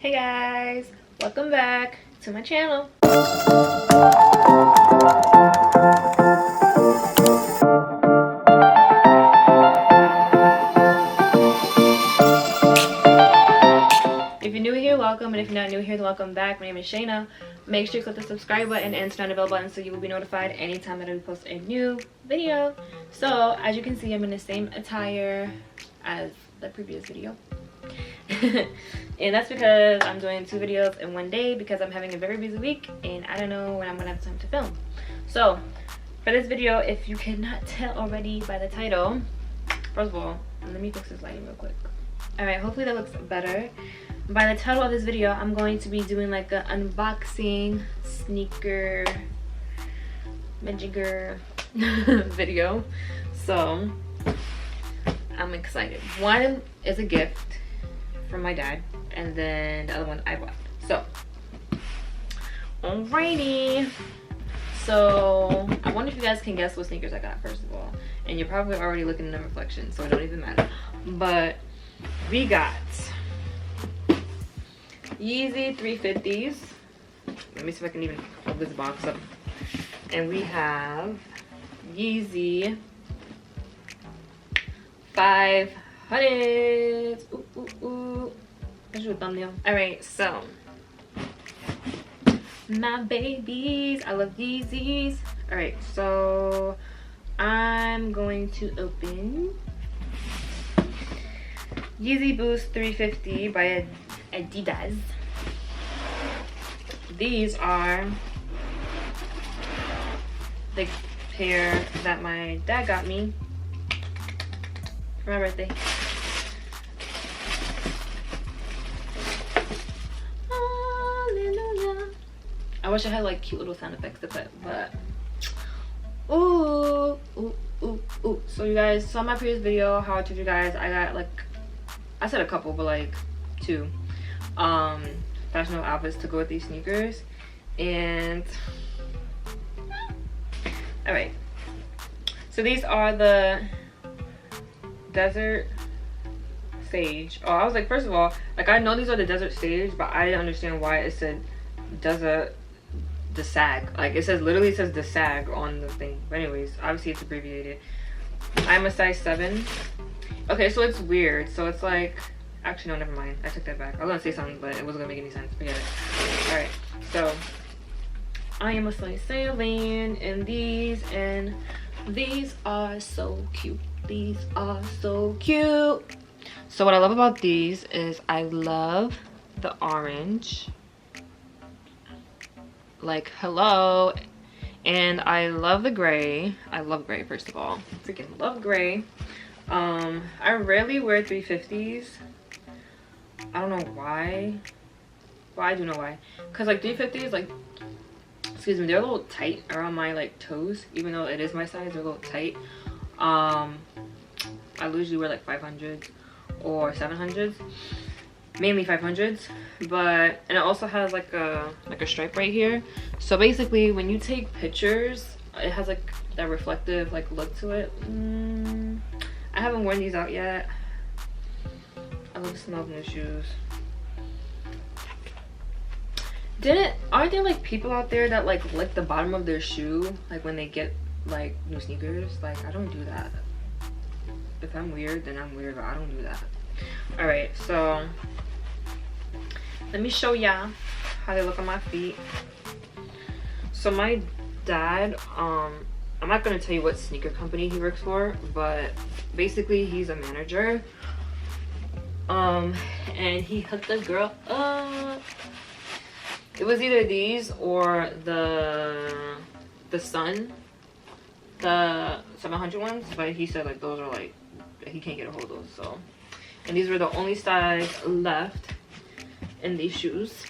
Hey guys, welcome back to my channel. If you're new here, welcome, and if you're not new here, then welcome back. My name is Shayna. Make sure you click the subscribe button and turn on the bell button so you will be notified anytime that I post a new video. So as you can see, I'm in the same attire as the previous video. And that's because I'm doing 2 videos in one day because I'm having a very busy week and I don't know when I'm gonna have time to film. So for this video, if you cannot tell already by the title, first of all, let me fix this lighting real quick. All right, hopefully that looks better. By the title of this video, I'm going to be doing like an unboxing sneaker majigger video. So I'm excited. One is a gift from my dad, and then the other one I bought. So alrighty, so I wonder if you guys can guess what sneakers I got, first of all, and you're probably already looking in the reflection, so it don't even matter. But we got Yeezy 350s. Let me see if I can even hold this box up. And we have Yeezy 500s. Ooh, ooh, ooh. Let's do a thumbnail. Alright, so my babies, I love Yeezys. Alright, so I'm going to open Yeezy Boost 350 by Adidas. These are the pair that my dad got me for my birthday. Hallelujah. I wish I had like cute little sound effects to put, but ooh, ooh, ooh, ooh. So you guys saw my previous video how I told you guys I got like, I said a couple, but like 2 fashionable outfits to go with these sneakers. And all right, so these are the Desert Sage. Oh, I was like, first of all, like I know these are the Desert Sage, but I didn't understand why it said Desert the Sag. Like it says, literally says the Sag on the thing. But anyways, obviously it's abbreviated. I'm a size 7. Okay, so it's weird. So it's like, actually no, never mind, I took that back. I was gonna say something, but it wasn't gonna make any sense. Forget it. All right, so I am a size 7, and these are so cute. These are so cute. So what I love about these is I love the orange, like hello, and I love the gray. I love gray, first of all. Freaking love gray. I rarely wear 350s. I don't know why. Well, I do know why. Cause like 350s, like, excuse me, they're a little tight around my like toes. Even though it is my size, they're a little tight. I usually wear like 500s or 700s, mainly 500s. But and it also has like a stripe right here. So basically, when you take pictures, it has like that reflective like look to it. I haven't worn these out yet. I love the smell of new shoes. Aren't there like people out there that like lick the bottom of their shoe like when they get like new sneakers? Like I don't do that. If I'm weird, then I'm weird, but I don't do that. All right, so let me show y'all how they look on my feet. So my dad, I'm not gonna tell you what sneaker company he works for, but basically he's a manager. And he hooked the girl up. It was either these or the Sun, the 700 ones, but he said like those are like, he can't get a hold of those. So, and these were the only size left in these shoes.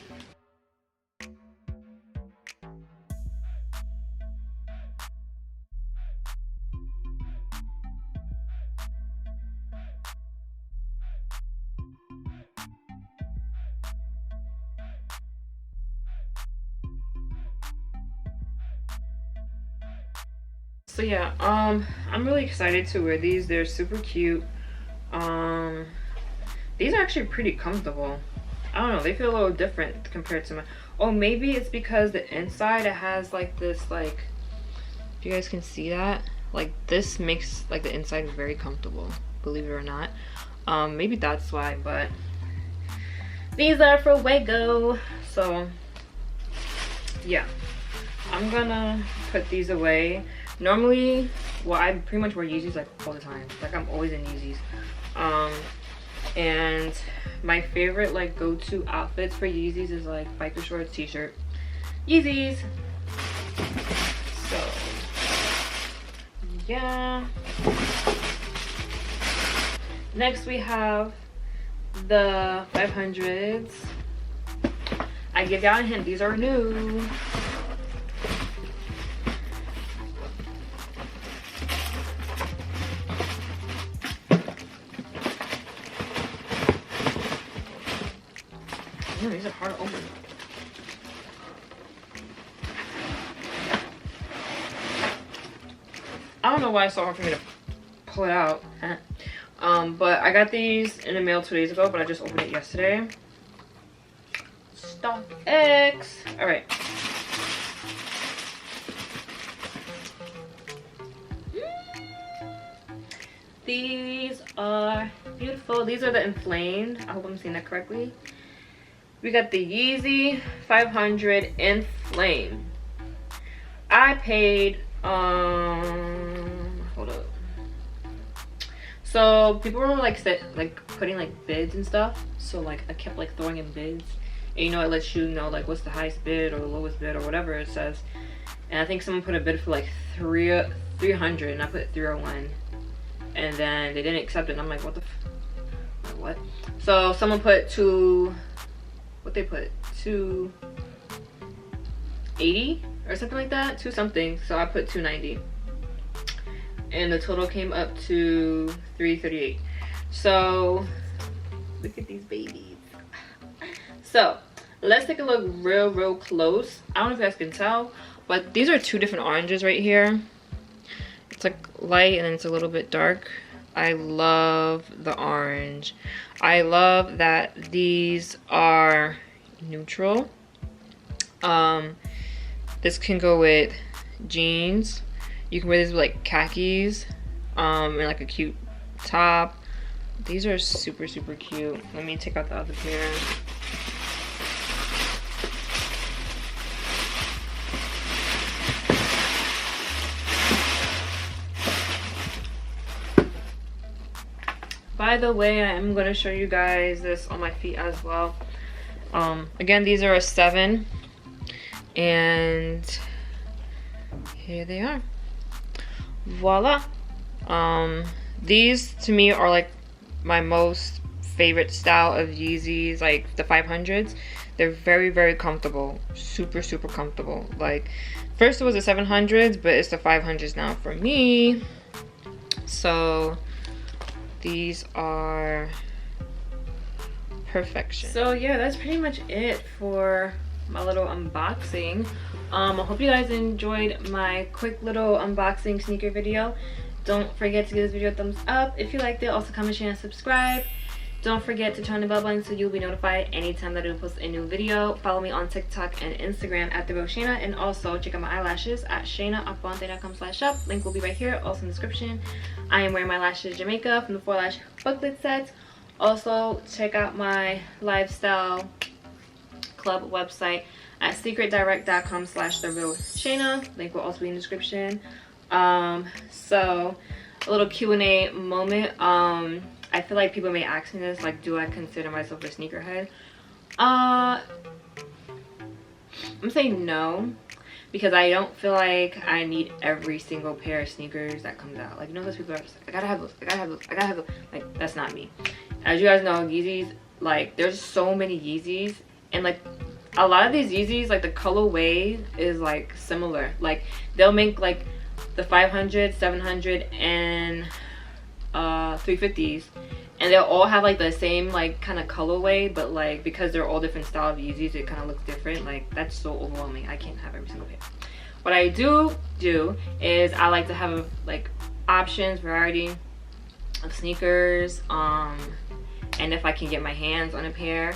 So yeah, I'm really excited to wear these. They're super cute. These are actually pretty comfortable. I don't know, they feel a little different compared to my, oh, maybe it's because the inside it has like this, like, if you guys can see that, like this makes like the inside very comfortable, believe it or not. Maybe that's why, but these are for Wago. So yeah, I'm gonna put these away. Normally, well, I pretty much wear Yeezys like all the time. Like I'm always in Yeezys. And my favorite like go-to outfits for Yeezys is like biker shorts, t-shirt, Yeezys. So yeah. Next we have the 500s. I give y'all a hint, these are new. These are hard to open. I don't know why it's so hard for me to pull it out. But I got these in the mail 2 days ago, but I just opened it yesterday. Stock X. All right. These are beautiful. These are the inflamed. I hope I'm saying that correctly. We got the Yeezy 500 Inflame. I paid, hold up. So people were like putting like bids and stuff. So like I kept like throwing in bids. And you know, it lets you know like what's the highest bid or the lowest bid or whatever it says. And I think someone put a bid for like 300 and I put 301. And then they didn't accept it. And I'm like, what the like, what? So someone put what they put, 280 or something like that, 2 something. So I put 290 and the total came up to 338. So look at these babies. So let's take a look real close. I don't know if you guys can tell, but these are 2 different oranges right here. It's like light and then it's a little bit dark. I love the orange. I love that these are neutral. This can go with jeans. You can wear this with like khakis, and like a cute top. These are super cute. Let me take out the other pair. By the way, I am going to show you guys this on my feet as well. Again, these are a 7. And here they are. Voila. These to me are like my most favorite style of Yeezys, like the 500s. They're very comfortable. Super comfortable. Like, first it was the 700s, but it's the 500s now for me. So these are perfection. So yeah, that's pretty much it for my little unboxing. I hope you guys enjoyed my quick little unboxing sneaker video. Don't forget to give this video a thumbs up if you liked it. Also comment, share, and subscribe. Don't forget to turn on the bell button so you'll be notified anytime that I post a new video. Follow me on TikTok and Instagram at therealshaynaa, and also check out my eyelashes at shaynaaupon.com/shop. Link will be right here, also in the description. I am wearing my lashes Jamaica from the 4-lash booklet set. Also check out my lifestyle club website at secretdirect.com/therealshaynaa. Link will also be in the description. So a little Q&A moment. I feel like people may ask me this, like, do I consider myself a sneakerhead? I'm saying no, because I don't feel like I need every single pair of sneakers that comes out. Like, you know, those people are just like, I gotta have those, I gotta have those, I gotta have those. Like, that's not me. As you guys know, Yeezys, like, there's so many Yeezys, and like a lot of these Yeezys, like the colorway is like similar. Like, they'll make like the 500, 700, and 350s, and they'll all have like the same like kind of colorway, but like because they're all different style of Yeezys, it kind of looks different. Like, that's so overwhelming. I can't have every single pair. What I do is I like to have like options, variety of sneakers, and if I can get my hands on a pair,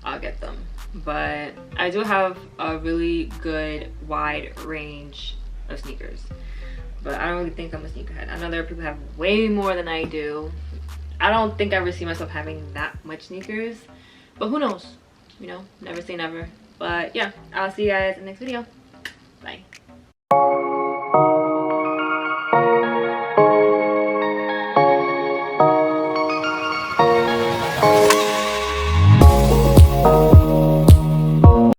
I'll get them. But I do have a really good wide range of sneakers, but I don't really think I'm a sneakerhead. I know there are people who have way more than I do. I don't think I ever see myself having that much sneakers, but who knows, you know, never say never. But yeah, I'll see you guys in the next video. Bye.